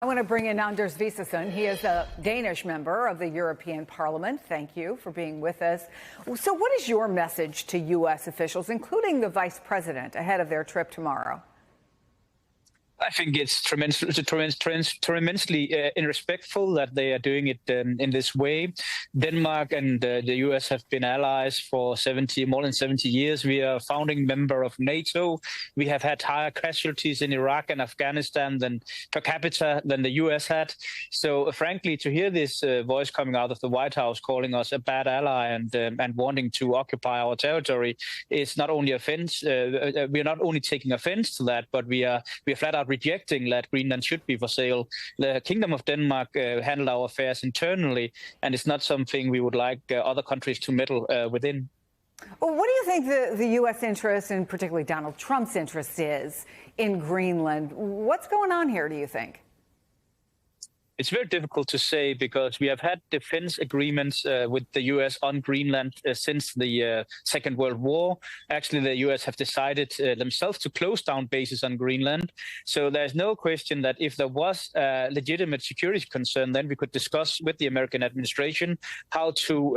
I want to bring in Anders Vistisen. He is a Danish member of the European Parliament. Thank you for being with us. So what is your message to U.S. officials, including the vice president, ahead of their trip tomorrow? I think it's tremendously irrespectful that they are doing it in this way. Denmark and the U.S. have been allies for more than 70 years. We are a founding member of NATO. We have had higher casualties in Iraq and Afghanistan than per capita than the U.S. had. So, frankly, to hear this voice coming out of the White House calling us a bad ally and wanting to occupy our territory is not only offense. We are not only taking offense to that, but we are flat out rejecting that Greenland should be for sale. The Kingdom of Denmark handled our affairs internally, and it's not something we would like other countries to meddle within. Well, what do you think the U.S. interest, and particularly Donald Trump's interest, is in Greenland? What's going on here, do you think? It's very difficult to say because we have had defense agreements with the U.S. on Greenland since the Second World War. Actually, the U.S. have decided themselves to close down bases on Greenland. So there's no question that if there was a legitimate security concern, then we could discuss with the American administration how to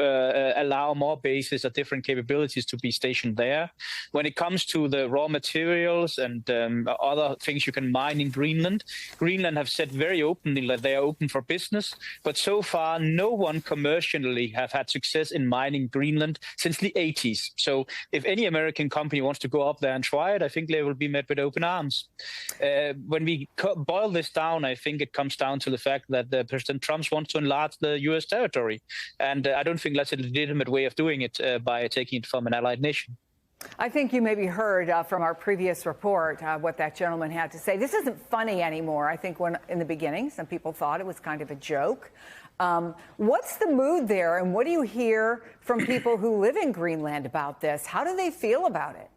allow more bases of different capabilities to be stationed there. When it comes to the raw materials and other things you can mine in Greenland, Greenland have said very openly that they are open for business, but so far no one commercially have had success in mining Greenland since the 80s. So if any American company wants to go up there and try it, I think they will be met with open arms. When we boil this down, I think it comes down to the fact that President Trump wants to enlarge the U.S. territory, and I don't think that's a legitimate way of doing it by taking it from an allied nation. I think you maybe heard from our previous report what that gentleman had to say. This isn't funny anymore. I think when in the beginning, some people thought it was kind of a joke. What's the mood there, and what do you hear from people who live in Greenland about this? How do they feel about it?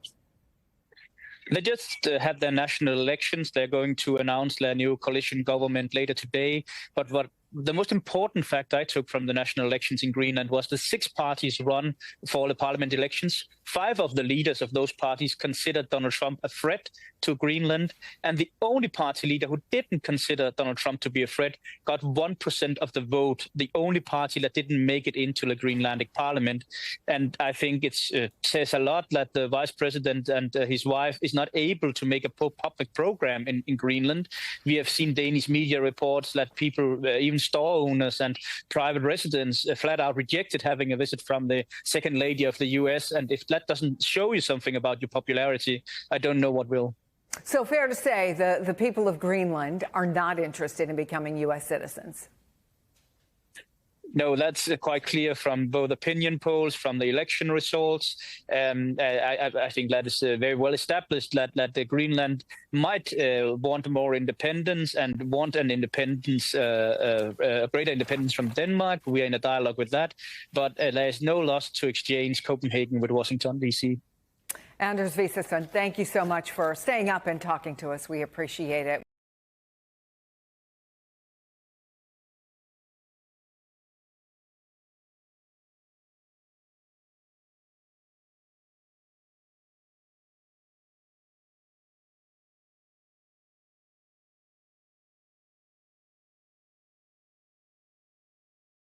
They just had their national elections. They're going to announce their new coalition government later today. But the most important fact I took from the national elections in Greenland was the 6 parties run for the parliament elections. 5 of the leaders of those parties considered Donald Trump a threat to Greenland. And the only party leader who didn't consider Donald Trump to be a threat got 1% of the vote, the only party that didn't make it into the Greenlandic parliament. And I think it says a lot that the vice president and his wife is not able to make a public program in Greenland. We have seen Danish media reports that people, even store owners and private residents, flat out rejected having a visit from the second lady of the U.S. And if that doesn't show you something about your popularity, I don't know what will. So fair to say the people of Greenland are not interested in becoming U.S. citizens? No, that's quite clear from both opinion polls, from the election results. I think that is very well established that the Greenland might want more independence and want an independence, greater independence from Denmark. We are in a dialogue with that. But there is no loss to exchange Copenhagen with Washington, D.C. Anders Vistisen, thank you so much for staying up and talking to us. We appreciate it.